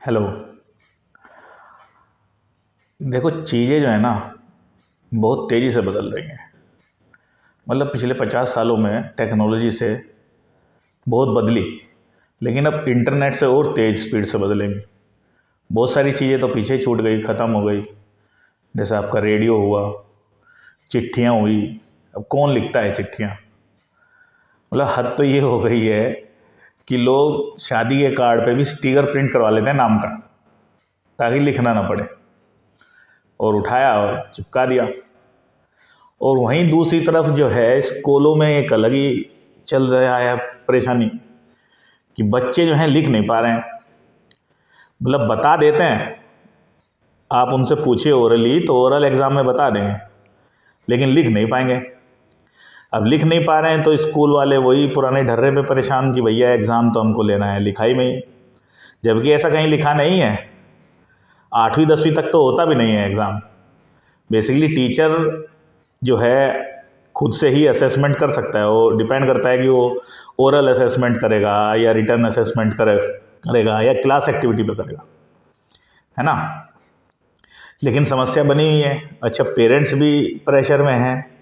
Hello. देखो, चीज़ें जो है ना बहुत तेज़ी से बदल रही हैं। मतलब पिछले 50 सालों में टेक्नोलॉजी से बहुत बदली, लेकिन अब इंटरनेट से और तेज़ स्पीड से बदलेंगी। बहुत सारी चीज़ें तो पीछे छूट गई, ख़त्म हो गई। जैसे आपका रेडियो हुआ, चिट्ठियाँ हुई। अब कौन लिखता है चिट्ठियाँ? मतलब हद तो ये हो गई है कि लोग शादी के कार्ड पे भी स्टिकर प्रिंट करवा लेते हैं नाम का, ताकि लिखना ना पड़े, और उठाया और चिपका दिया। और वहीं दूसरी तरफ जो है स्कूलों में एक अलग ही चल रहा है परेशानी कि बच्चे जो हैं लिख नहीं पा रहे हैं। मतलब बता देते हैं, आप उनसे पूछिए ओरली तो ओरल एग्ज़ाम में बता देंगे, लेकिन लिख नहीं पाएंगे। अब लिख नहीं पा रहे हैं तो स्कूल वाले वही पुराने ढर्रे पे परेशान कि भैया एग्ज़ाम तो हमको लेना है लिखाई में ही, जबकि ऐसा कहीं लिखा नहीं है। 8वीं 10वीं तक तो होता भी नहीं है एग्ज़ाम। बेसिकली टीचर जो है खुद से ही असेसमेंट कर सकता है। वो डिपेंड करता है कि वो ओरल असेसमेंट करेगा या रिटर्न असेसमेंट करेगा या क्लास एक्टिविटी पे करेगा, है ना। लेकिन समस्या बनी हुई है। अच्छा, पेरेंट्स भी प्रेशर में हैं,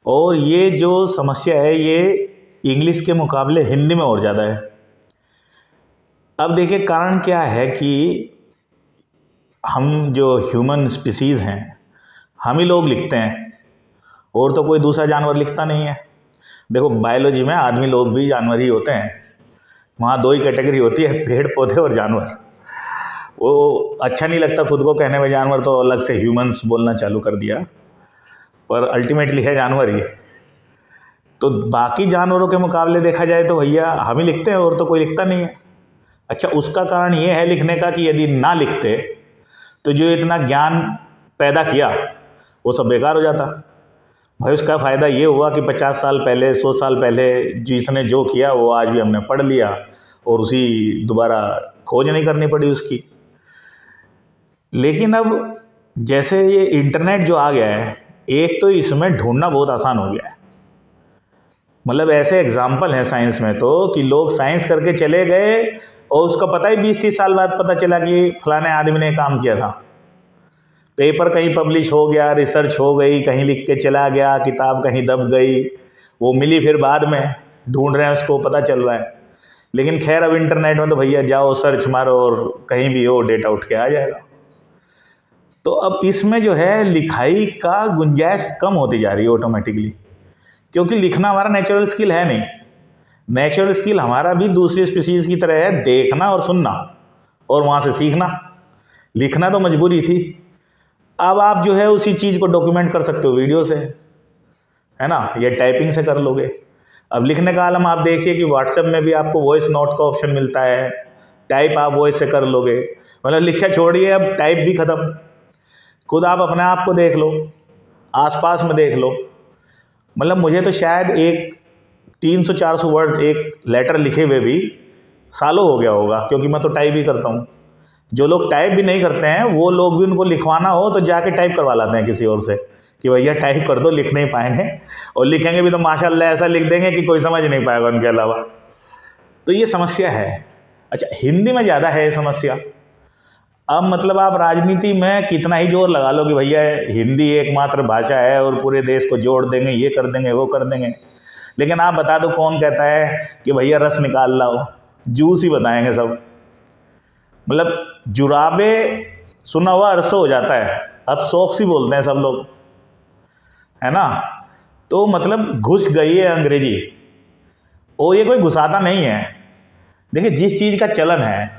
और ये जो समस्या है ये इंग्लिश के मुकाबले हिंदी में और ज़्यादा है। अब देखिए कारण क्या है कि हम जो ह्यूमन स्पीसीज़ हैं हम ही लोग लिखते हैं, और तो कोई दूसरा जानवर लिखता नहीं है। देखो, बायोलॉजी में आदमी लोग भी जानवर ही होते हैं। वहाँ दो ही कैटेगरी होती है, पेड़ पौधे और जानवर। वो अच्छा नहीं लगता खुद को कहने में जानवर, तो अलग से ह्यूमंस बोलना चालू कर दिया, पर अल्टीमेटली है जानवर ही। तो बाकी जानवरों के मुकाबले देखा जाए तो भैया हम ही लिखते हैं, और तो कोई लिखता नहीं है। अच्छा, उसका कारण ये है लिखने का कि यदि ना लिखते तो जो इतना ज्ञान पैदा किया वो सब बेकार हो जाता। भाई उसका फ़ायदा ये हुआ कि 50 साल पहले 100 साल पहले जिसने जो किया वो आज भी हमने पढ़ लिया, और उसी दोबारा खोज नहीं करनी पड़ी उसकी। लेकिन अब जैसे ये इंटरनेट जो आ गया है, एक तो इसमें ढूंढना बहुत आसान हो गया है। मतलब ऐसे एग्जाम्पल हैं साइंस में तो कि लोग साइंस करके चले गए और उसका पता ही 20-30 साल बाद पता चला कि फलाने आदमी ने काम किया था। पेपर कहीं पब्लिश हो गया, रिसर्च हो गई, कहीं लिख के चला गया, किताब कहीं दब गई, वो मिली फिर बाद में, ढूंढ रहे हैं उसको, पता चल रहा है। लेकिन खैर अब इंटरनेट में तो भैया जाओ सर्च मारो और कहीं भी हो डेटा उठ के आ जाएगा। तो अब इसमें जो है लिखाई का गुंजाइश कम होती जा रही है ऑटोमेटिकली, क्योंकि लिखना हमारा नेचुरल स्किल है नहीं। नेचुरल स्किल हमारा भी दूसरी स्पीसीज की तरह है, देखना और सुनना और वहाँ से सीखना। लिखना तो मजबूरी थी। अब आप जो है उसी चीज़ को डॉक्यूमेंट कर सकते हो वीडियो से, है ना, या टाइपिंग से कर लोगे। अब लिखने का आलम आप देखिए कि व्हाट्सएप में भी आपको वॉइस नोट का ऑप्शन मिलता है, टाइप आप वॉइस से कर लोगे। मतलब लिखा छोड़िए, अब टाइप भी ख़त्म। खुद आप अपने आप को देख लो, आसपास में देख लो। मतलब मुझे तो शायद एक 300-400 वर्ड एक लेटर लिखे हुए भी सालों हो गया होगा, क्योंकि मैं तो टाइप ही करता हूँ। जो लोग टाइप भी नहीं करते हैं वो लोग भी, उनको लिखवाना हो तो जाके टाइप करवा लाते हैं किसी और से कि भैया टाइप कर दो, लिख नहीं पाएंगे, और लिखेंगे भी तो माशाल्लाह ऐसा लिख देंगे कि कोई समझ नहीं पाएगा उनके अलावा। तो ये समस्या है। अच्छा, हिंदी में ज़्यादा है ये समस्या। अब मतलब आप राजनीति में कितना ही जोर लगा लो कि भैया हिंदी एकमात्र भाषा है और पूरे देश को जोड़ देंगे, ये कर देंगे, वो कर देंगे, लेकिन आप बता दो कौन कहता है कि भैया रस निकाल लाओ? जूस ही बताएंगे सब। मतलब जुराबे सुना हुआ अरसों हो जाता है, अब सॉक्स ही बोलते हैं सब लोग, है ना। तो मतलब घुस गई है अंग्रेजी, और ये कोई घुसाता नहीं है। देखिए, जिस चीज़ का चलन है,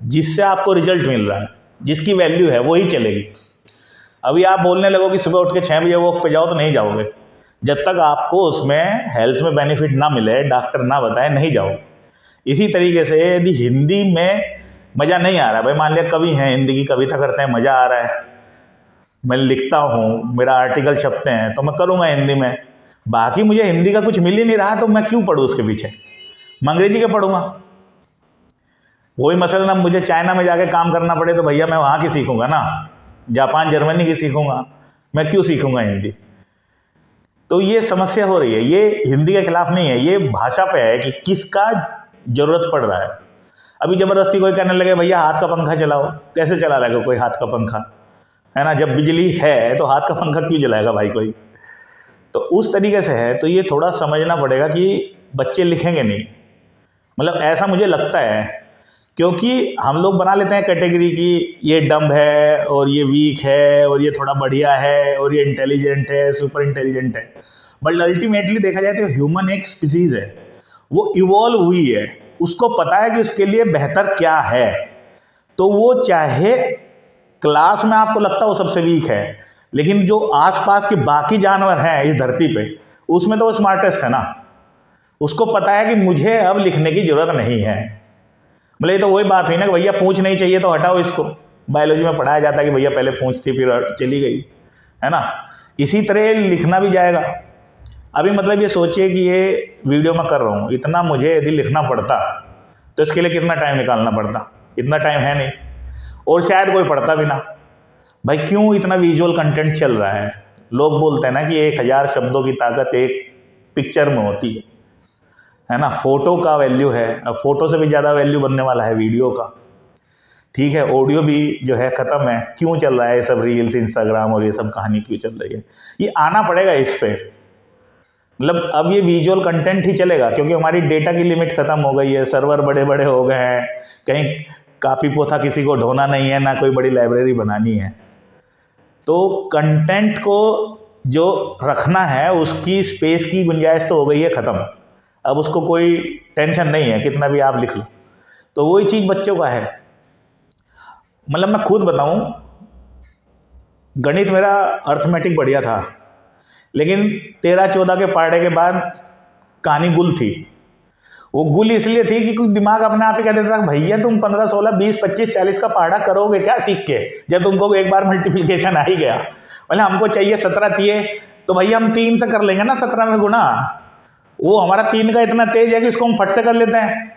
जिससे आपको रिजल्ट मिल रहा है, जिसकी वैल्यू है, वही चलेगी। अभी आप बोलने लगो कि सुबह उठ के 6 बजे वॉक पे जाओ, तो नहीं जाओगे। जब तक आपको उसमें हेल्थ में बेनिफिट ना मिले, डॉक्टर ना बताए, नहीं जाओ। इसी तरीके से यदि हिंदी में मज़ा नहीं आ रहा है, भाई मान लिया कवि हैं, हिंदी की कविता करते हैं, मज़ा आ रहा है, मैं लिखता हूँ, मेरा आर्टिकल छपते हैं, तो मैं करूँगा हिंदी में। बाकी मुझे हिंदी का कुछ मिल ही नहीं रहा, तो मैं क्यों पढूँ उसके पीछे? मैं अंग्रेजी के पढ़ूंगा। वही मसलन अब मुझे चाइना में जाके काम करना पड़े तो भैया मैं वहाँ की सीखूंगा ना, जापान जर्मनी की सीखूंगा, मैं क्यों सीखूंगा हिंदी? तो ये समस्या हो रही है। ये हिंदी के खिलाफ नहीं है, ये भाषा पे है कि किसका जरूरत पड़ रहा है। अभी ज़बरदस्ती कोई कहने लगे भैया हाथ का पंखा चलाओ, कैसे चला लेगा कोई हाथ का पंखा, है ना? जब बिजली है तो हाथ का पंखा क्यों जलाएगा भाई कोई? तो उस तरीके से है। तो ये थोड़ा समझना पड़ेगा कि बच्चे लिखेंगे नहीं, मतलब ऐसा मुझे लगता है, क्योंकि हम लोग बना लेते हैं कैटेगरी की ये डम्ब है और ये वीक है और ये थोड़ा बढ़िया है और ये इंटेलिजेंट है, सुपर इंटेलिजेंट है। बट अल्टीमेटली देखा जाए तो ह्यूमन एक स्पीसीज़ है, वो इवॉल्व हुई है, उसको पता है कि उसके लिए बेहतर क्या है। तो वो चाहे क्लास में आपको लगता है वो सबसे वीक है, लेकिन जो आसपास के बाकी जानवर हैं इस धरती पे, उसमें तो वो स्मार्टेस्ट है ना। उसको पता है कि मुझे अब लिखने की जरूरत नहीं है। मतलब ये तो वही बात हुई ना कि भैया पूंछ नहीं चाहिए तो हटाओ इसको। बायोलॉजी में पढ़ाया जाता है कि भैया पहले पूंछ थी फिर चली गई, है ना। इसी तरह लिखना भी जाएगा। अभी मतलब ये सोचिए कि ये वीडियो मैं कर रहा हूँ, इतना मुझे यदि लिखना पड़ता तो इसके लिए कितना टाइम निकालना पड़ता? इतना टाइम है नहीं, और शायद कोई पढ़ता भी ना। भाई क्यों इतना विजुअल कंटेंट चल रहा है? लोग बोलते हैं ना कि 1000 शब्दों की ताकत एक पिक्चर में होती है ना। फोटो का वैल्यू है, अब फोटो से भी ज़्यादा वैल्यू बनने वाला है वीडियो का। ठीक है, ऑडियो भी जो है ख़त्म है। क्यों चल रहा है ये सब रील्स, इंस्टाग्राम और ये सब कहानी क्यों चल रही है? ये आना पड़ेगा इस पे। मतलब अब ये विजुअल कंटेंट ही चलेगा, क्योंकि हमारी डेटा की लिमिट ख़त्म हो गई है, सर्वर बड़े बड़े हो गए हैं, कहीं कापी पोथा किसी को ढोना नहीं है, ना कोई बड़ी लाइब्रेरी बनानी है। तो कंटेंट को जो रखना है उसकी स्पेस की गुंजाइश तो हो गई है ख़त्म। अब उसको कोई टेंशन नहीं है, कितना भी आप लिख लो। तो वही चीज़ बच्चों का है। मतलब मैं खुद बताऊं, गणित मेरा अर्थमेटिक बढ़िया था, लेकिन 13-14 के पढ़ने के बाद कहानी गुल थी। वो गुल इसलिए थी कि कुछ दिमाग अपने आप ही कह देता था भैया तुम 15, 16, 20, 25, 40 का पहाड़ा करोगे क्या सीख के, जब तुमको एक बार मल्टीप्लिकेशन आ ही गया। मतलब हमको चाहिए 17 तिये, तो भैया हम 3 से कर लेंगे ना 17 में गुना। वो हमारा 3 का इतना तेज है कि उसको हम फट से कर लेते हैं,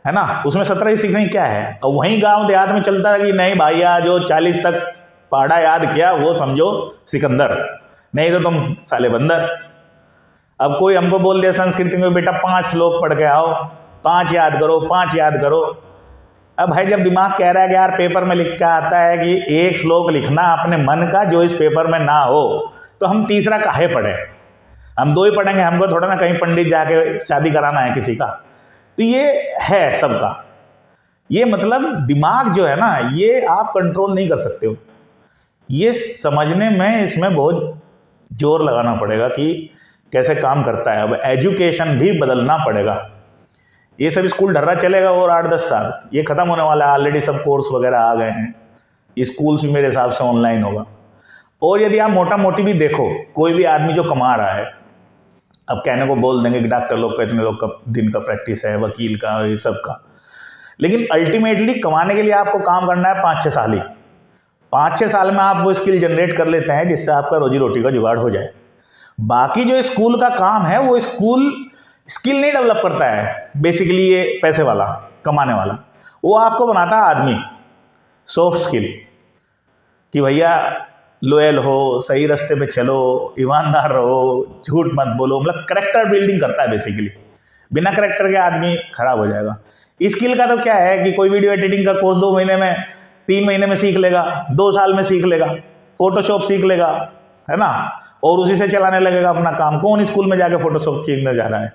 है ना। उसमें 17 ही सीखने क्या है। और वहीं गांव देहात में चलता है कि नहीं भैया जो 40 तक पहाड़ा याद किया वो समझो सिकंदर, नहीं तो तुम साले बंदर। अब कोई हमको बोल दिया संस्कृत में बेटा 5 श्लोक पढ़ के आओ, 5 याद करो, 5 याद करो। अब भाई जब दिमाग कह रहा है कि यार पेपर में लिख के आता है कि 1 श्लोक लिखना अपने मन का जो इस पेपर में ना हो, तो हम तीसरा काहे पढ़े? हम 2 ही पढ़ेंगे, हमको थोड़ा ना कहीं पंडित जाके शादी कराना है किसी का। तो ये है सबका। ये मतलब दिमाग जो है ना, ये आप कंट्रोल नहीं कर सकते हो। ये समझने में इसमें बहुत जोर लगाना पड़ेगा कि कैसे काम करता है। अब एजुकेशन भी बदलना पड़ेगा। ये सब स्कूल ढर्रा चलेगा और 8-10 साल ये खत्म होने वाला है। ऑलरेडी सब कोर्स वगैरह आ गए हैं, स्कूल्स भी मेरे हिसाब से ऑनलाइन होगा। और यदि आप मोटा मोटी भी देखो, कोई भी आदमी जो कमा रहा है, अब कहने को बोल देंगे कि डॉक्टर लोग का इतने लोग का दिन का प्रैक्टिस है, वकील का, ये सब का, लेकिन अल्टीमेटली कमाने के लिए आपको काम करना है 5-6 साल ही। 5-6 साल में आप वो स्किल जनरेट कर लेते हैं जिससे आपका रोजी रोटी का जुगाड़ हो जाए। बाकी जो स्कूल का काम है वो स्कूल स्किल नहीं डेवलप करता है, बेसिकली ये पैसे वाला कमाने वाला, वो आपको बनाता है आदमी, सॉफ्ट स्किल, कि भैया लॉयल हो, सही रास्ते पे चलो, ईमानदार रहो, झूठ मत बोलो। मतलब करेक्टर बिल्डिंग करता है बेसिकली। बिना करेक्टर के आदमी खराब हो जाएगा। स्किल का तो क्या है कि कोई वीडियो एडिटिंग का कोर्स 2 महीने में, 3 महीने में सीख लेगा, 2 साल में सीख लेगा, फोटोशॉप सीख लेगा, है ना, और उसी से चलाने लगेगा अपना काम। कौन स्कूल में जाके फोटोशॉप सीखने जा रहा है?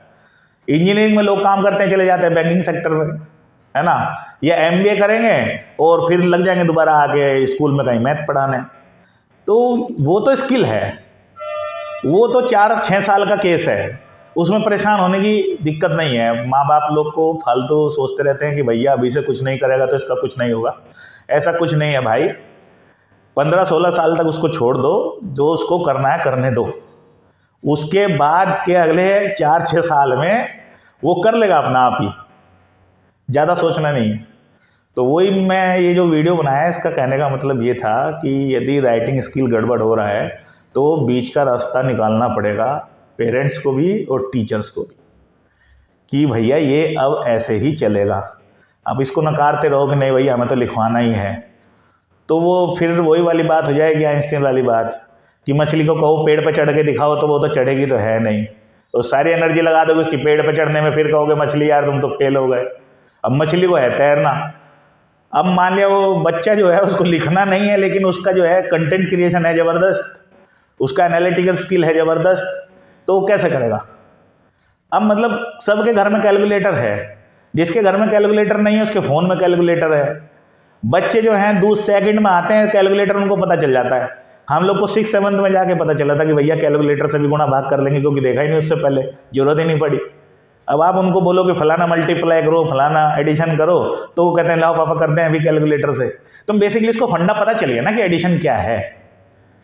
इंजीनियरिंग में लोग काम करते हैं, चले जाते हैं बैंकिंग सेक्टर में, है ना, या MBA करेंगे और फिर लग जाएंगे दोबारा आके स्कूल में कहीं मैथ पढ़ाने। तो वो तो स्किल है, वो तो 4-6 साल का केस है, उसमें परेशान होने की दिक्कत नहीं है। माँ बाप लोग को फालतू सोचते रहते हैं कि भैया अभी से कुछ नहीं करेगा तो इसका कुछ नहीं होगा। ऐसा कुछ नहीं है भाई। 15-16 साल तक उसको छोड़ दो, जो उसको करना है करने दो। उसके बाद के अगले 4-6 साल में वो कर लेगा अपना आप ही, ज़्यादा सोचना नहीं है। तो वही मैं ये जो वीडियो बनाया है, इसका कहने का मतलब ये था कि यदि राइटिंग स्किल गड़बड़ हो रहा है तो बीच का रास्ता निकालना पड़ेगा पेरेंट्स को भी और टीचर्स को भी, कि भैया ये अब ऐसे ही चलेगा। अब इसको नकारते रहो कि नहीं भैया हमें तो लिखवाना ही है, तो वो फिर वही वाली बात हो जाएगी, आइंस्टीन वाली बात, कि मछली को कहो पेड़ पर चढ़ के दिखाओ तो वो तो चढ़ेगी तो है नहीं, तो सारी एनर्जी लगा दोगे उसकी पेड़ पर चढ़ने में, फिर कहोगे मछली यार तुम तो फेल हो गए। अब मछली को है तैरना। अब मान लिया वो बच्चा जो है उसको लिखना नहीं है, लेकिन उसका जो है कंटेंट क्रिएशन है ज़बरदस्त, उसका एनालिटिकल स्किल है ज़बरदस्त, तो वो कैसे करेगा? अब मतलब सबके घर में कैलकुलेटर है, जिसके घर में कैलकुलेटर नहीं है उसके फ़ोन में कैलकुलेटर है। बच्चे जो हैं 2 सेकंड में आते हैं, कैलकुलेटर उनको पता चल जाता है। हम लोग को 6-7 में जाके पता चला था कि भैया कैलकुलेटर से भी गुणा भाग कर लेंगे, क्योंकि देखा ही नहीं उससे पहले, जरूरत ही नहीं पड़ी। अब आप उनको बोलो कि फलाना मल्टीप्लाई करो, फलाना एडिशन करो, तो वो कहते हैं लाओ पापा करते हैं अभी कैलकुलेटर से। तो बेसिकली इसको फंडा पता चल गया ना कि एडिशन क्या है।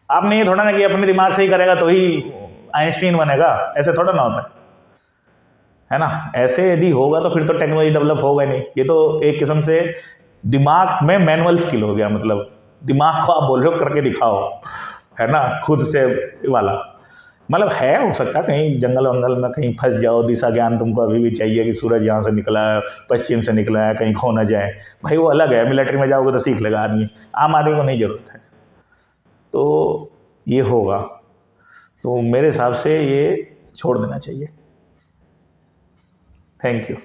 आपने ये थोड़ा ना कि अपने दिमाग से ही करेगा तो ही आइंस्टीन बनेगा, ऐसे थोड़ा ना होता है ना। ऐसे यदि होगा तो फिर तो टेक्नोलॉजी डेवलप होगा नहीं। ये तो एक किस्म से दिमाग में मैनुअल स्किल हो गया, मतलब दिमाग को आप बोल रहे हो करके दिखाओ, है ना, खुद से वाला। मतलब है, हो सकता है कहीं जंगल वंगल में कहीं फंस जाओ, दिशा ज्ञान तुमको अभी भी चाहिए कि सूरज यहाँ से निकला है, पश्चिम से निकला है, कहीं खो ना जाए, भाई वो अलग है। मिलिट्री में जाओगे तो सीख लेगा आदमी, आम आदमी को नहीं जरूरत है। तो ये होगा, तो मेरे हिसाब से ये छोड़ देना चाहिए। Thank you.